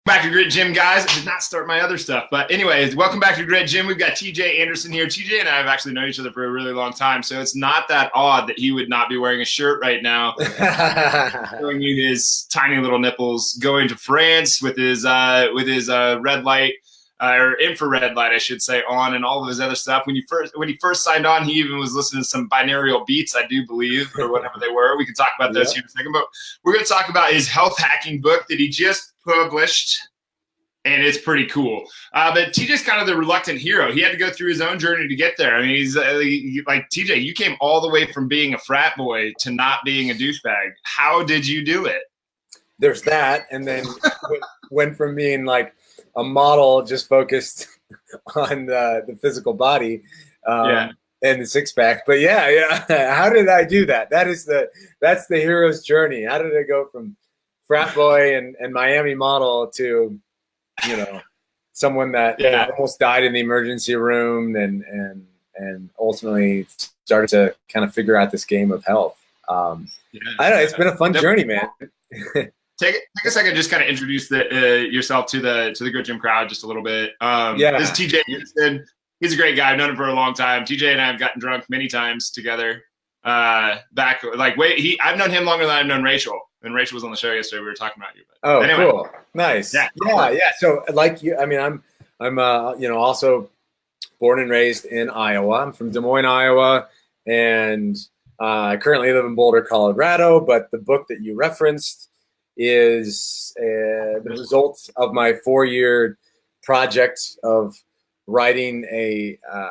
Back to Grit Gym, guys. I did not start my other stuff. But anyways, welcome back to Grit Gym. We've got TJ Anderson here. TJ and I have actually known each other for a really long time, so it's not that odd that he would not be wearing a shirt right now, showing you his tiny little nipples, going to France with his red light, or infrared light, I should say, on, and all of his other stuff. When he first signed on, he even was listening to some binaural beats, I do believe, or whatever they were. We can talk about those here in a second, but we're going to talk about his health hacking book that he just published, and it's pretty cool. But TJ's kind of the reluctant hero. He had to go through his own journey to get there. I mean, he's like, TJ, you came all the way from being a frat boy to not being a douchebag. How did you do it? There's that, and then went from being like a model just focused on the physical body and the six pack. But yeah. How did I do that? That's the hero's journey. How did I go from frat boy and Miami model to, someone that almost died in the emergency room and ultimately started to kind of figure out this game of health. I don't know. It's been a fun journey, man. Take a second, just kind of introduce yourself to the Grit Gym crowd just a little bit. This is TJ Anderson. He's a great guy. I've known him for a long time. TJ and I have gotten drunk many times together. I've known him longer than I've known Rachel. And Rachel was on the show yesterday. We were talking about you. But anyway. Cool, nice. Yeah. So like you, I mean, I'm also born and raised in Iowa. I'm from Des Moines, Iowa, and I currently live in Boulder, Colorado. But the book that you referenced is the result of my 4-year project of writing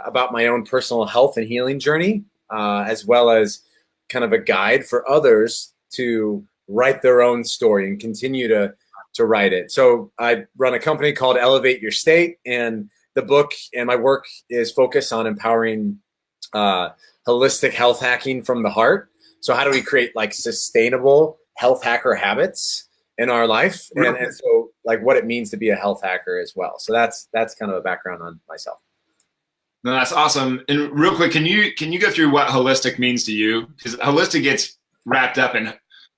about my own personal health and healing journey, as well as kind of a guide for others to write their own story and continue to write it. So I run a company called Elevate Your State, and the book and my work is focused on empowering holistic health hacking from the heart. So how do we create like sustainable health hacker habits in our life, and so like what it means to be a health hacker as well. So that's kind of a background on myself. No, that's awesome. And real quick, can you go through what holistic means to you? Because holistic gets wrapped up in,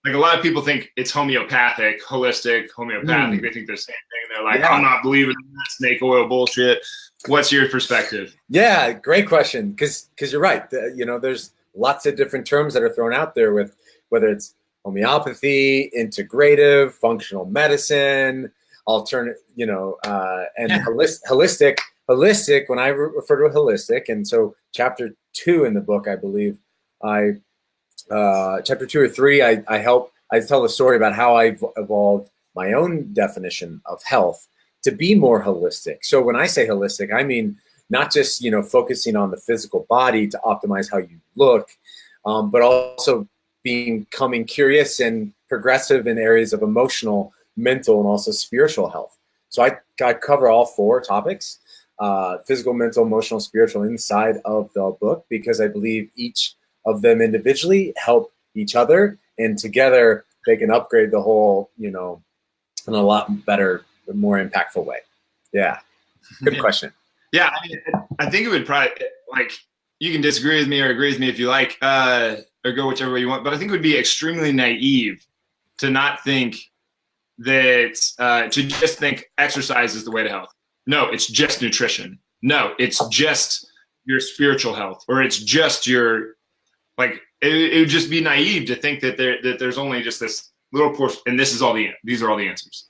like, a lot of people think it's homeopathic. They think they're the same thing. They're like, I'm not believing in that snake oil bullshit. What's your perspective? Yeah, great question. Because you're right. There's lots of different terms that are thrown out there with whether it's homeopathy, integrative, functional medicine, alternate, and holistic. Holistic, when I refer to holistic, and so chapter 2 in the book, I believe, chapter 2 or 3, I tell the story about how I've evolved my own definition of health to be more holistic. So when I say holistic, I mean not just focusing on the physical body to optimize how you look, but also becoming curious and progressive in areas of emotional, mental, and also spiritual health. So I cover all 4 topics, physical, mental, emotional, spiritual, inside of the book, because I believe each of them individually help each other, and together they can upgrade the whole, in a lot better, more impactful way. Yeah. Good question. Yeah. I think it would probably, like, you can disagree with me or agree with me if you like, or go whichever way you want, but I think it would be extremely naive to not think that, to just think exercise is the way to health. No, it's just nutrition. No, it's just your spiritual health, or it's just your, like, it would just be naive to think that there's only just this little portion, and these are all the answers.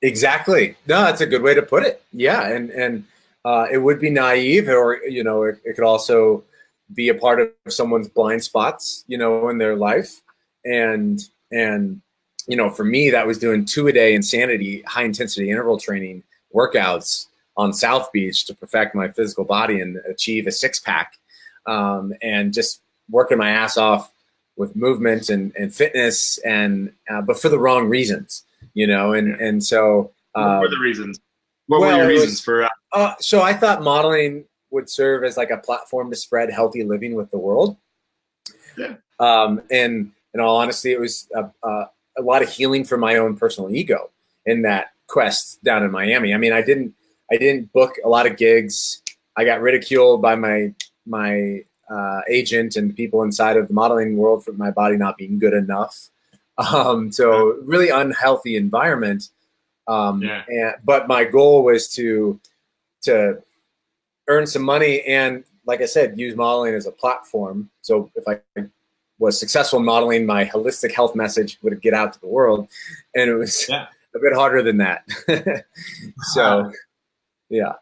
Exactly. No, that's a good way to put it. Yeah, and it would be naive, or it could also be a part of someone's blind spots, in their life, and for me, that was doing 2-a-day insanity, high intensity interval training workouts on South Beach to perfect my physical body and achieve a 6-pack, and just working my ass off with movement and fitness, and but for the wrong reasons, and so what were the reasons? What were your reasons for? So I thought modeling would serve as like a platform to spread healthy living with the world. Yeah. And in all honesty, it was a lot of healing for my own personal ego in that quest down in Miami. I mean, I didn't book a lot of gigs. I got ridiculed by my agent and people inside of the modeling world for my body not being good enough. So really unhealthy environment. But my goal was to earn some money and, like I said, use modeling as a platform. So if I was successful in modeling, my holistic health message would get out to the world, and it was a bit harder than that. So, yeah.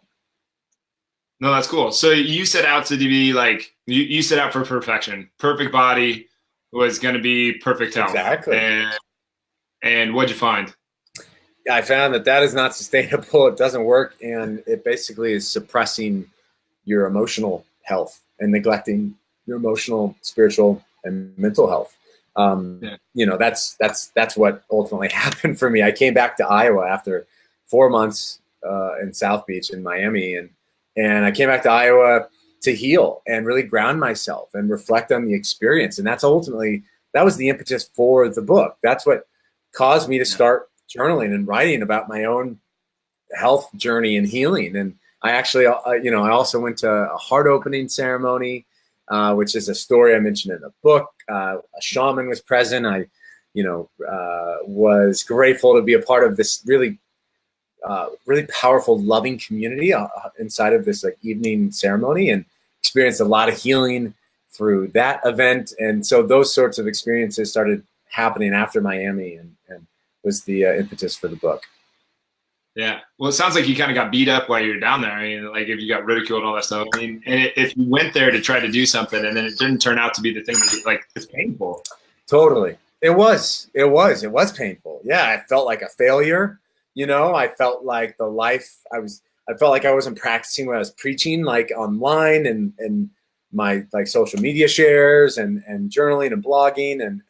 No, that's cool. So you set out to be like, you set out for perfection. Perfect body was going to be perfect health. Exactly. And what'd you find? I found that is not sustainable. It doesn't work. And it basically is suppressing your emotional health and neglecting your emotional, spiritual, and mental health. You know, that's what ultimately happened for me. I came back to Iowa after 4 months in South Beach in Miami, and I came back to Iowa to heal and really ground myself and reflect on the experience. And that was the impetus for the book. That's what caused me to start journaling and writing about my own health journey and healing. And I actually, I also went to a heart opening ceremony, which is a story I mentioned in the book. A shaman was present. I, was grateful to be a part of this really powerful, loving community inside of this evening ceremony, and experienced a lot of healing through that event. And so those sorts of experiences started happening after Miami, and was the impetus for the book. Yeah. Well, it sounds like you kind of got beat up while you were down there. I mean, like if you got ridiculed and all that stuff. I mean, and if you went there to try to do something and then it didn't turn out to be the thing that it's painful. Totally. It was painful. Yeah. I felt like a failure. I felt like I felt like I wasn't practicing what I was preaching, like online and my social media shares and journaling and blogging and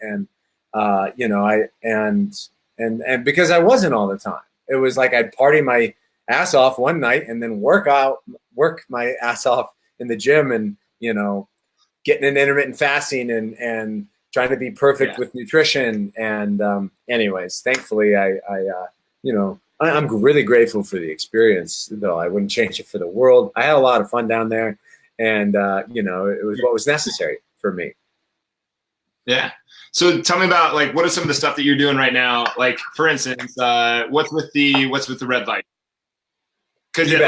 because I wasn't all the time. It was like I'd party my ass off one night and then work my ass off in the gym and, getting an intermittent fasting and trying to be perfect with nutrition. And anyways, thankfully I'm really grateful for the experience, though. I wouldn't change it for the world. I had a lot of fun down there, and it was what was necessary for me. Yeah. So tell me about what are some of the stuff that you're doing right now? Like, for instance, what's with the red light? Because you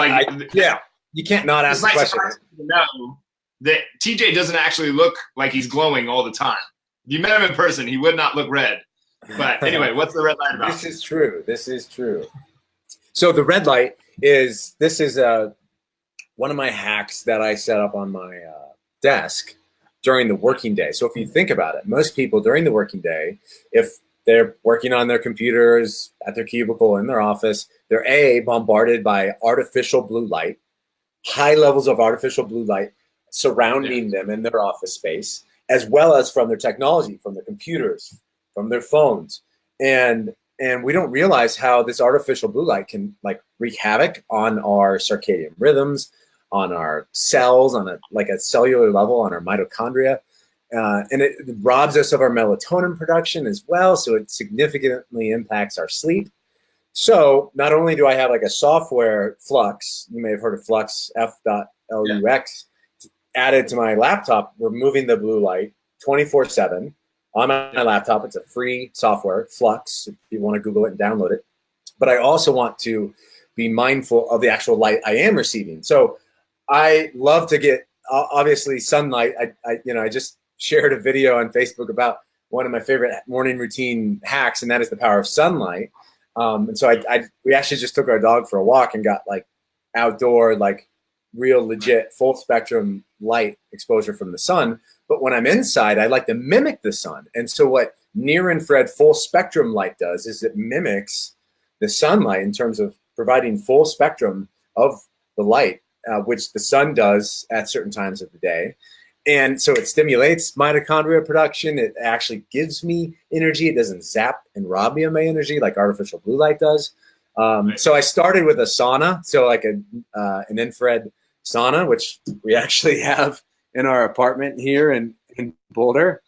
can't not ask the question. To know that TJ doesn't actually look like he's glowing all the time. If you met him in person, he would not look red. But anyway, what's the red light about? This is true. So the red light is one of my hacks that I set up on my desk during the working day. So if you think about it, most people during the working day, if they're working on their computers at their cubicle in their office, they're bombarded by artificial blue light, high levels of artificial blue light surrounding them in their office space, as well as from their technology, from their computers, from their phones. And we don't realize how this artificial blue light can wreak havoc on our circadian rhythms, on our cells, on a cellular level, on our mitochondria. And it robs us of our melatonin production as well. So it significantly impacts our sleep. So not only do I have a software Flux, you may have heard of Flux, F.LUX, added to my laptop, removing the blue light 24/7 on my laptop. It's a free software, Flux, if you want to Google it and download it. But I also want to be mindful of the actual light I am receiving. So I love to get, obviously, sunlight. I just shared a video on Facebook about one of my favorite morning routine hacks, and that is the power of sunlight. And so we actually just took our dog for a walk and got outdoor, real legit full spectrum light exposure from the sun. But when I'm inside, I like to mimic the sun. And so what near infrared full spectrum light does is it mimics the sunlight in terms of providing full spectrum of the light, which the sun does at certain times of the day. And so it stimulates mitochondria production. It actually gives me energy. It doesn't zap and rob me of my energy like artificial blue light does. So I started with a sauna, so an infrared sauna, which we actually have in our apartment here in Boulder.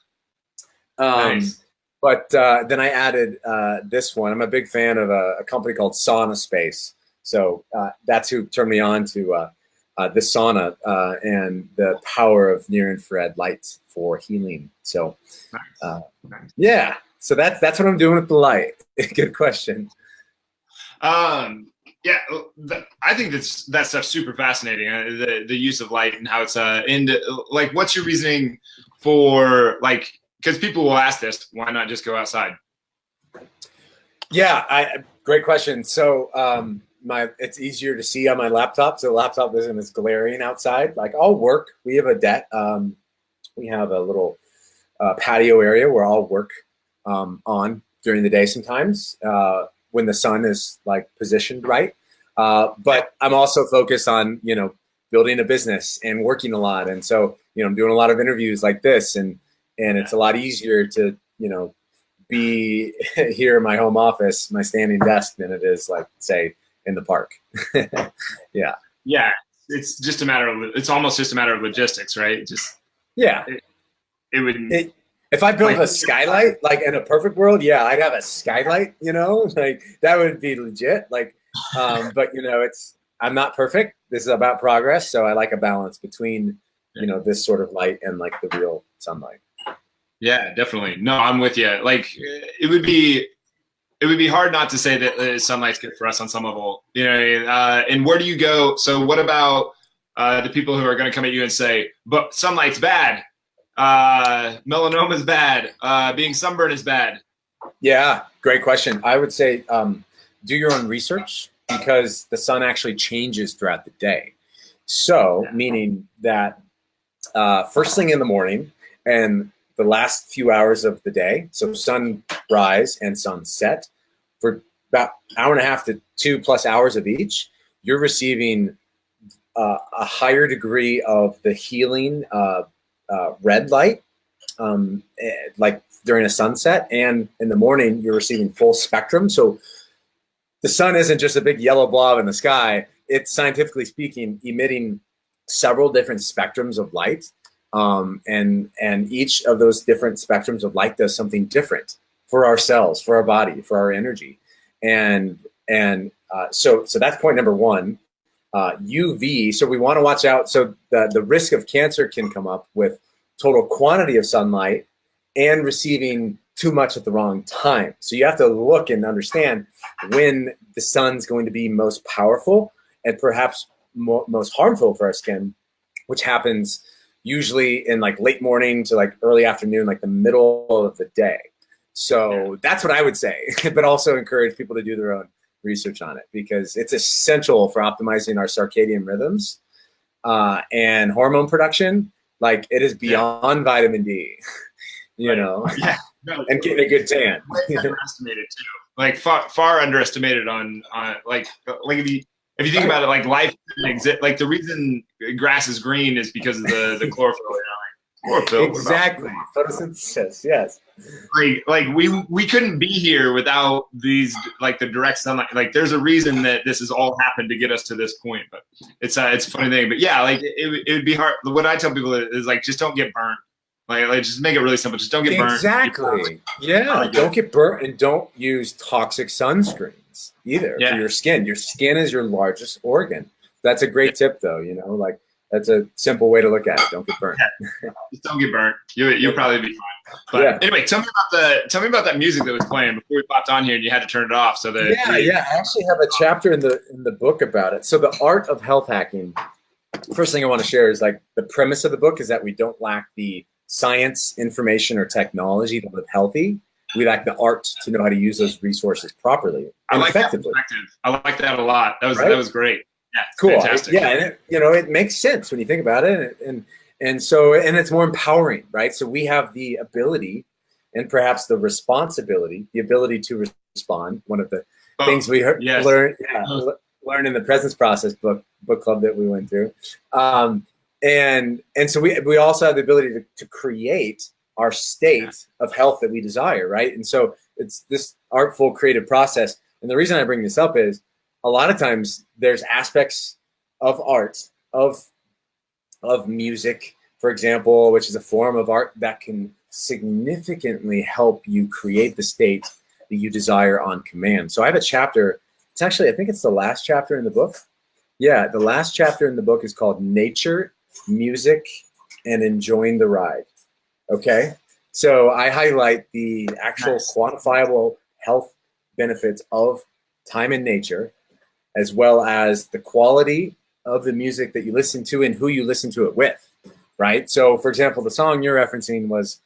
Nice. But then I added this one. I'm a big fan of a company called Sauna Space. So that's who turned me on to the sauna and the power of near infrared lights for healing. So nice. yeah, so that's what I'm doing with the light. Good question. Yeah, I think that stuff's super fascinating. The use of light and how it's into like, what's your reasoning for like? Because people will ask this, why not just go outside? Yeah, great question. So it's easier to see on my laptop, so the laptop isn't as glaring outside. Like I'll work. We have a deck. We have a little patio area where I'll work on during the day sometimes when the sun is like positioned right. But I'm also focused on building a business and working a lot, and so I'm doing a lot of interviews like this, and it's a lot easier to be here in my home office, my standing desk, than it is like say in the park. Yeah, it's just a matter of, it's almost just a matter of logistics, right? Just it would. If I built a skylight, like in a perfect world, yeah, I'd have a skylight, like that would be legit. Like, but I'm not perfect. This is about progress. So I like a balance between, this sort of light and like the real sunlight. Yeah, definitely. No, I'm with you. Like it would be hard not to say that sunlight's good for us on some level, and where do you go? So what about the people who are going to come at you and say, but sunlight's bad. Melanoma is bad. Being sunburned is bad. Yeah, great question. I would say do your own research because the sun actually changes throughout the day. So meaning that first thing in the morning and the last few hours of the day, so sunrise and sunset, for about hour and a half to 2+ hours of each, you're receiving a higher degree of the healing red light, like during a sunset, and in the morning you're receiving full spectrum. So the sun isn't just a big yellow blob in the sky. It's scientifically speaking emitting several different spectrums of light, and each of those different spectrums of light does something different for our cells, for our body, for our energy, and so that's point number one. UV, so we want to watch out. So the risk of cancer can come up with total quantity of sunlight and receiving too much at the wrong time. So you have to look and understand when the sun's going to be most powerful and perhaps most harmful for our skin, which happens usually in like late morning to like early afternoon, like the middle of the day. So that's what I would say, but also encourage people to do their own research on it because it's essential for optimizing our circadian rhythms and hormone production. Like it is beyond vitamin D, and getting a good tan. Underestimated too, like far underestimated on like if you think about it, like life exists. Like the reason grass is green is because of the chlorophyll. Chlorophyll. Exactly. Photosynthesis. Yes. Like we couldn't be here without these, like the direct sunlight. Like there's a reason that this has all happened to get us to this point. But it's a funny thing. But yeah, like it would be hard. What I tell people is like just don't get burnt. Like just make it really simple. Just don't get burnt. Exactly. Yeah. Don't get burnt, and don't use toxic sunscreens either for your skin. Your skin is your largest organ. That's a great tip, though. Like that's a simple way to look at it. Don't get burnt. Just don't get burnt. You'll probably be fine. But anyway, tell me about that music that was playing before we popped on here and you had to turn it off. So that I actually have a chapter in the book about it. So the art of health hacking. First thing I want to share is like the premise of the book is that we don't lack the science, information, or technology to live healthy. We lack the art to know how to use those resources properly and effectively. I like that a lot. That was great. Yeah, cool. Fantastic. Yeah, and it makes sense when you think about it, and so it's more empowering, right? So we have the ability, and perhaps the responsibility, the ability to respond. One of the things we learned in the Presence Process book club that we went through, and so we also have the ability to create our state of health that we desire, right? And so it's this artful, creative process. And the reason I bring this up is a lot of times there's aspects of art, of music, for example, which is a form of art that can significantly help you create the state that you desire on command. So I have a chapter. It's actually, I think it's the last chapter in the book. Yeah, the last chapter in the book is called Nature, Music, and Enjoying the Ride. Okay, so I highlight the actual quantifiable health benefits of time in nature, as well as the quality of the music that you listen to and who you listen to it with, right? So, for example, the song you're referencing was,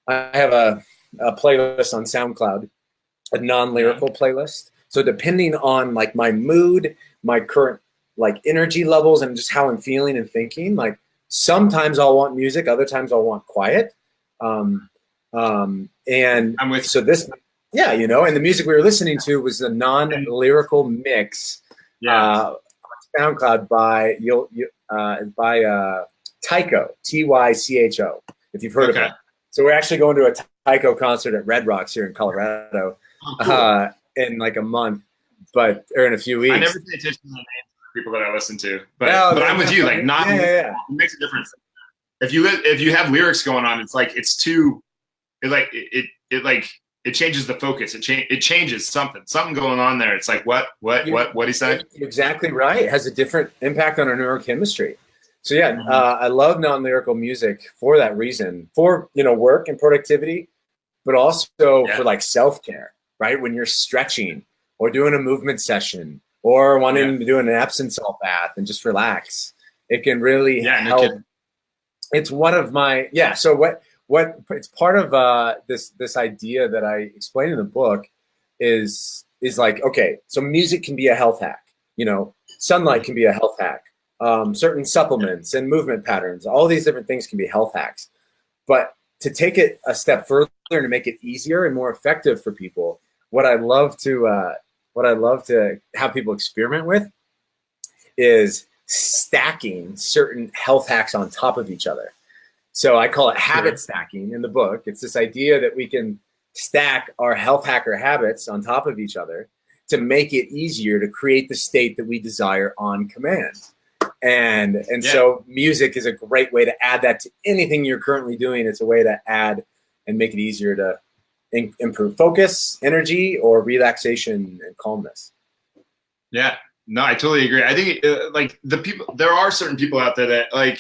I have a playlist on SoundCloud, a non-lyrical playlist. So depending on like my mood, my current like energy levels, and just how I'm feeling and thinking, like sometimes I'll want music, other times I'll want quiet. And I'm with so this, yeah, you know, and the music we were listening to was a non-lyrical mix, on SoundCloud by Tycho, Tycho, if you've heard of it. So we're actually going to a Tycho concert at Red Rocks here in Colorado in like a month, or in a few weeks. I never pay attention to the names of the people that I listen to, but I'm with you. Like, not it makes a difference. If you have lyrics going on, it's like it changes the focus. It changes something going on there. It's like what he said. You're exactly right. It has a different impact on our neurochemistry. So yeah, I love non-lyrical music for that reason, for, you know, work and productivity, but also for like self-care, right? When you're stretching or doing a movement session or wanting to do an Epsom salt bath and just relax, it can really help. It's one of my, so what it's part of this idea that I explain in the book is like, okay, so music can be a health hack, you know, sunlight can be a health hack. Certain supplements and movement patterns, all these different things can be health hacks. But to take it a step further and to make it easier and more effective for people, what I love to have people experiment with is stacking certain health hacks on top of each other. So I call it habit stacking in the book. It's this idea that we can stack our health hacker habits on top of each other to make it easier to create the state that we desire on command. And so music is a great way to add that to anything you're currently doing. It's a way to add and make it easier to improve focus, energy, or relaxation and calmness. Yeah. No, I totally agree. I think there are certain people out there that I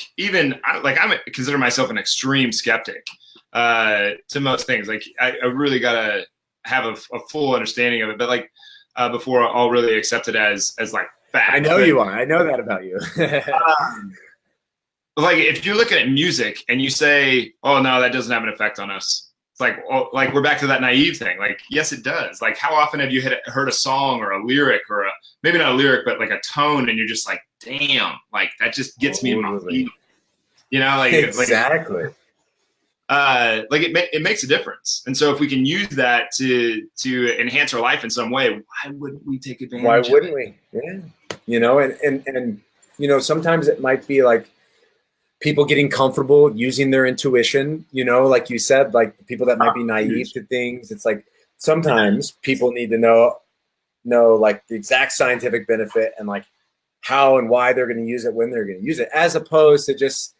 consider myself an extreme skeptic to most things. Like I really gotta have a full understanding of it, but before I'll really accept it as like fact. I know you are. I know that about you. Like if you're looking at music and you say, "Oh no, that doesn't have an effect on us," it's like we're back to that naive thing. Like, yes, it does. Like, how often have you heard a song or a lyric or maybe not a lyric, but like a tone, and you're just like, "Damn!" Like that just gets me in my feet. You know, like exactly. It makes a difference. And so if we can use that to enhance our life in some way, why wouldn't we take advantage of it? Why wouldn't we? Yeah. You know, and you know, sometimes it might be like people getting comfortable using their intuition, you know, like you said, like people that might be naive to things. It's like sometimes people need to know like the exact scientific benefit and like how and why they're going to use it, when they're going to use it, as opposed to just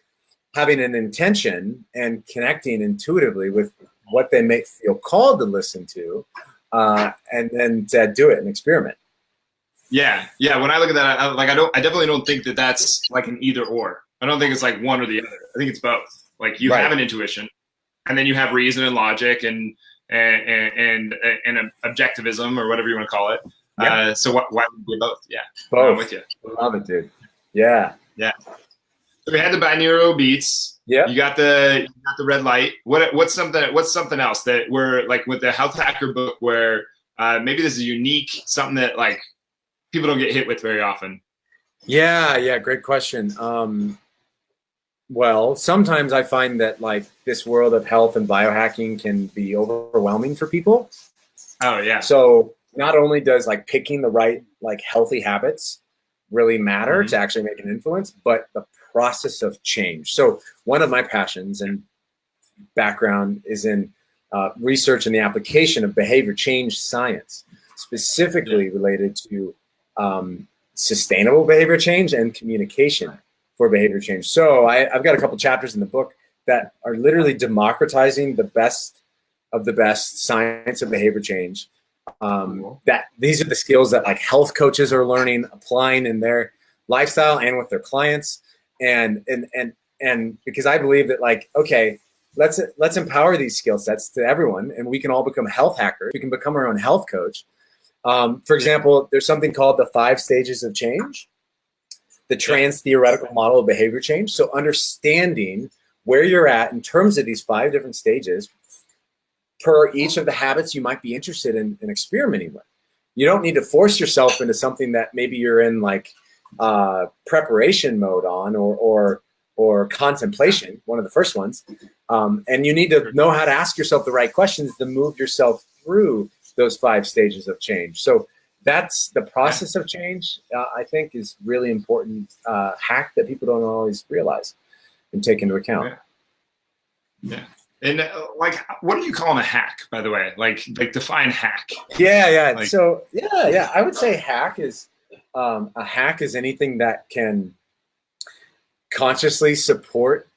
having an intention and connecting intuitively with what they may feel called to listen to, and then to do it and experiment. Yeah. When I look at that, I definitely don't think that that's like an either or. I don't think it's like one or the other. I think it's both. Like you have an intuition, and then you have reason and logic and objectivism or whatever you want to call it. Yeah. So why would we do both? Yeah. Both. I'm with you. I love it, dude. Yeah. So we had the binaural beats. Yeah. You got the red light. What's something else that we're like with the Health Hacker book where maybe this is unique, something that like people don't get hit with very often? Yeah. Great question. Well, sometimes I find that like this world of health and biohacking can be overwhelming for people. Oh yeah. So not only does like picking the right like healthy habits really matter to actually make an influence, but the process of change. So one of my passions and background is in research and the application of behavior change science, specifically related to sustainable behavior change and communication for behavior change. So I've got a couple chapters in the book that are literally democratizing the best of the best science of behavior change. That these are the skills that like health coaches are learning, applying in their lifestyle and with their clients. And because I believe that like, okay, let's empower these skill sets to everyone, and we can all become health hackers. We can become our own health coach. For example, there's something called the 5 stages of change, the trans-theoretical model of behavior change. So understanding where you're at in terms of these 5 different stages per each of the habits you might be interested in experimenting with. You don't need to force yourself into something that maybe you're in like preparation mode on or contemplation, one of the first ones. And you need to know how to ask yourself the right questions to move yourself through those 5 stages of change. So that's the process of change, I think, is really important hack that people don't always realize and take into account. Yeah. And like, what do you call a hack, by the way? Like define hack. Yeah. Like, so I would say hack is a hack is anything that can consciously support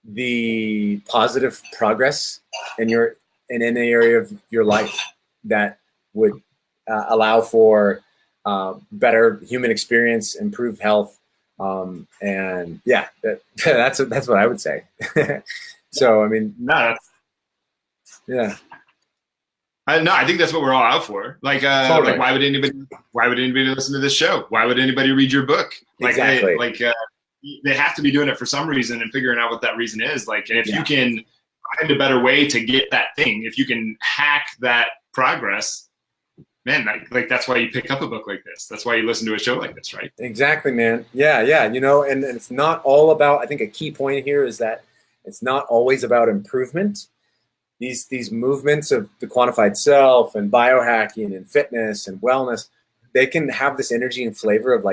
the positive progress in any area of your life that would allow for better human experience, improved health, and that's what I would say. So I mean, no, yeah. No, I think that's what we're all out for. Like, Totally. like why would anybody listen to this show? Why would anybody read your book? Like, Exactly. They have to be doing it for some reason and figuring out what that reason is. Like, and if you can find a better way to get that thing, if you can hack that progress, man, like that's why you pick up a book like this. That's why you listen to a show like this, right? Exactly, man. Yeah. You know, and it's not all about, I think a key point here is that it's not always about improvement. These movements of the quantified self and biohacking and fitness and wellness, they can have this energy and flavor of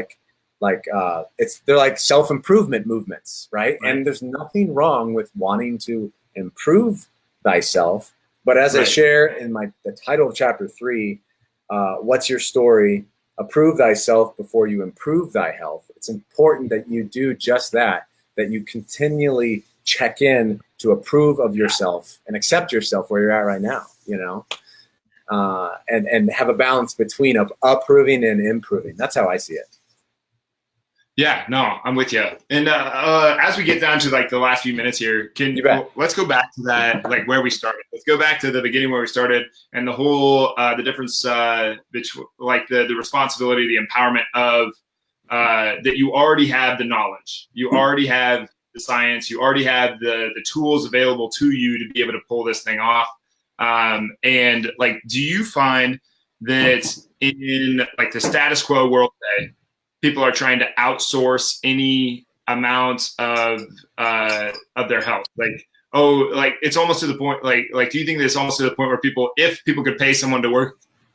they're like self-improvement movements, right? And there's nothing wrong with wanting to improve thyself. But as I share in the title of chapter 3, what's your story? Approve thyself before you improve thy health. It's important that you do just that you continually check in to approve of yourself and accept yourself where you're at right now, you know, and have a balance between approving and improving. That's how I see it. Yeah, no, I'm with you. And as we get down to like the last few minutes here, let's go back to that, like where we started. Let's go back to the beginning where we started and the whole, the difference between like the responsibility, the empowerment of that you already have the knowledge, you already have the science, you already have the tools available to you to be able to pull this thing off. And like, do you find that in like the status quo world today, people are trying to outsource any amount of their health? Like, it's almost to the point, like, do you think that it's almost to the point where if people could pay someone to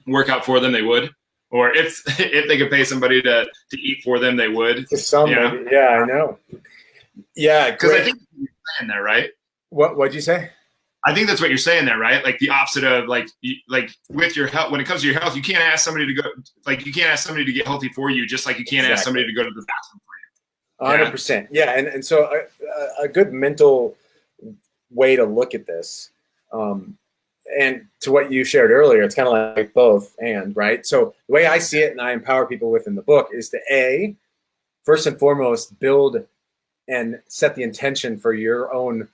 work out for them, they would? Or if they could pay somebody to eat for them, they would? To somebody, yeah, I know. Yeah, because I think you're saying there, right? What'd you say? I think that's what you're saying there, right? Like the opposite of like with your health. When it comes to your health, you can't ask somebody to go. Like you can't ask somebody to get healthy for you, just like you can't ask somebody to go to the bathroom for you. 100%. Yeah, and so a good mental way to look at this, and to what you shared earlier, it's kind of like both and, right? So the way I see it, and I empower people within the book, is to first and foremost, build and set the intention for your own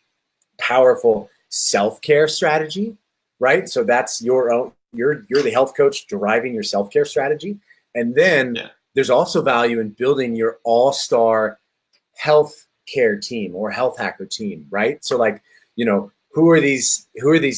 powerful self-care strategy, right? So that's your own, you're the health coach deriving your self-care strategy. And then there's also value in building your all-star health care team or health hacker team, right? So like, you know, who are these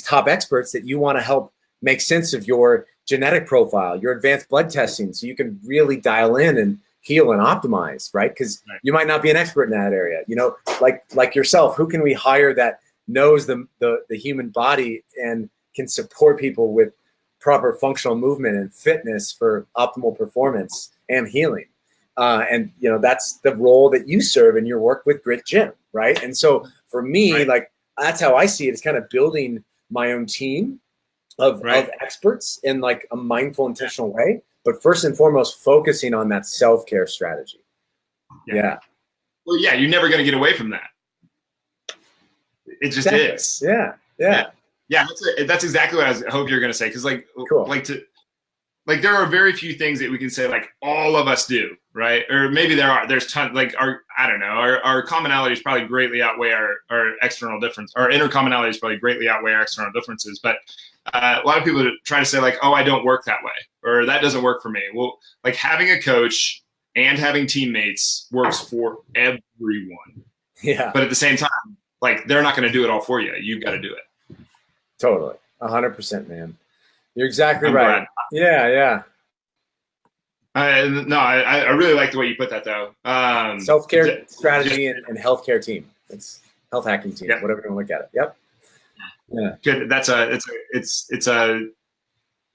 top experts that you want to help make sense of your genetic profile, your advanced blood testing, so you can really dial in and heal and optimize, right? Because you might not be an expert in that area. You know, like yourself, who can we hire that knows the human body and can support people with proper functional movement and fitness for optimal performance and healing? And you know, that's the role that you serve in your work with Grit Gym, right? And so for me, like that's how I see it. It's kind of building my own team of experts in like a mindful, intentional way. But first and foremost, focusing on that self-care strategy. Yeah. Well, yeah, you're never going to get away from that. It just is. Yeah. That's exactly what I hope you're going to say. Because there are very few things that we can say like all of us do, right? Or maybe there's tons, like our commonalities probably greatly outweigh our external difference. Our inner commonalities probably greatly outweigh our external differences. But a lot of people try to say like, oh, I don't work that way, or that doesn't work for me. Well, like having a coach and having teammates works for everyone. Yeah. But at the same time, like they're not going to do it all for you. You've got to do it. Totally. 100%, man. You're exactly right. Yeah. Yeah. No, I really like the way you put that though. Self-care strategy and healthcare team. It's health hacking team, whatever you want to look at it. Yep. Yeah. Good.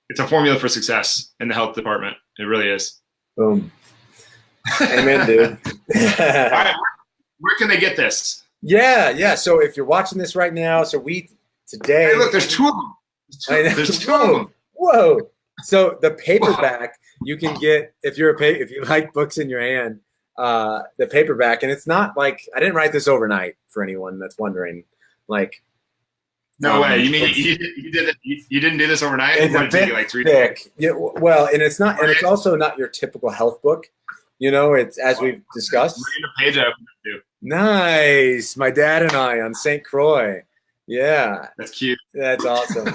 It's a formula for success in the health department. It really is. Boom. Amen, dude. All right, where can they get this? Yeah. So if you're watching this right now, today. Hey, look, there's two of them. There's two of them. Whoa. So the paperback you can get if you like books in your hand, the paperback, and it's not like I didn't write this overnight for anyone that's wondering. Like, no way. You mean you did it? You didn't do this overnight? It's a bit like 3 thick. days. Yeah. Well, and it's not, and it's also not your typical health book. You know, it's as we've discussed. Read a page out too. Nice. My dad and I on St. Croix. Yeah. That's cute. That's awesome.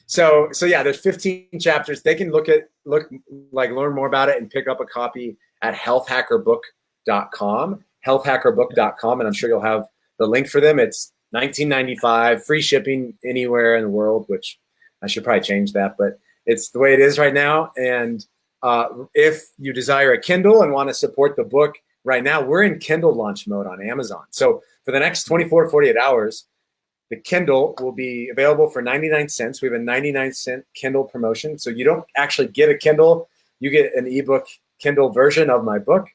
So yeah, there's 15 chapters. They can learn more about it and pick up a copy at healthhackerbook.com, healthhackerbook.com, and I'm sure you'll have the link for them. It's $19.95, free shipping anywhere in the world, which I should probably change that, but it's the way it is right now. And if you desire a Kindle and want to support the book, right now we're in Kindle launch mode on Amazon. So for the next 24 to 48 hours, the Kindle will be available for 99 cents. We have a 99-cent Kindle promotion. So you don't actually get a Kindle. You get an ebook Kindle version of my book.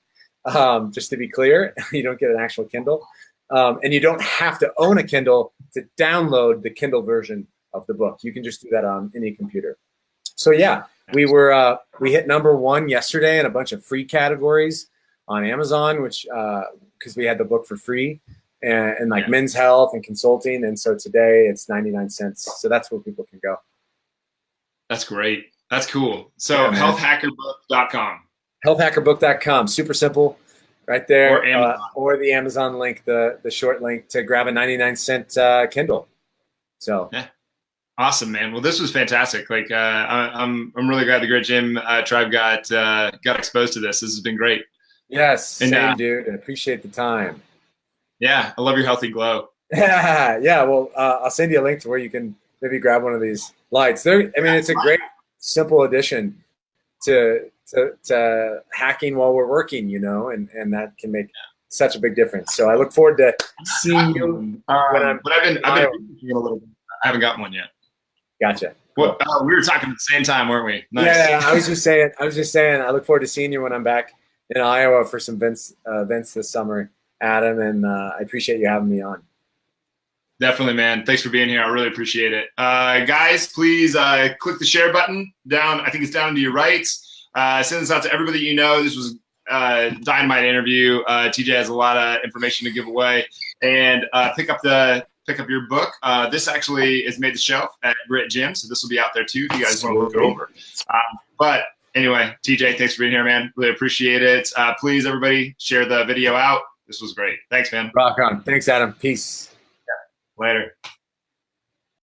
Just to be clear, you don't get an actual Kindle. And you don't have to own a Kindle to download the Kindle version of the book. You can just do that on any computer. So yeah, we hit #1 yesterday in a bunch of free categories on Amazon, which because we had the book for free. And men's health and consulting. And so today it's 99 cents. So that's where people can go. That's great. That's cool. So healthhackerbook.com. Healthhackerbook.com. Super simple right there. Or the Amazon link, the short link to grab a 99-cent Kindle. So yeah. Awesome, man. Well, this was fantastic. Like I'm really glad the Grit Gym tribe got exposed to this. This has been great. Yes. And same, dude. I appreciate the time. Yeah, I love your healthy glow. Yeah, well, I'll send you a link to where you can maybe grab one of these lights. It's a great, simple addition to hacking while we're working, and that can make such a big difference. So I look forward to seeing you. But I've been a little bit. I haven't gotten one yet. Gotcha. Well, we were talking at the same time, weren't we? Nice. Yeah, I was just saying. I look forward to seeing you when I'm back in Iowa for some events this summer, Adam, and I appreciate you having me on. Definitely, man. Thanks for being here. I really appreciate it. Guys, please click the share button down. I think it's down to your right. Send this out to everybody you know. This was a dynamite interview. TJ has a lot of information to give away. And pick up your book. This actually is made the shelf at Grit Gym, so this will be out there too if you guys want to look it over. But anyway, TJ, thanks for being here, man. Really appreciate it. Please, everybody, share the video out. This was great. Thanks, man. Rock on. Thanks, Adam. Peace. Yeah. Later.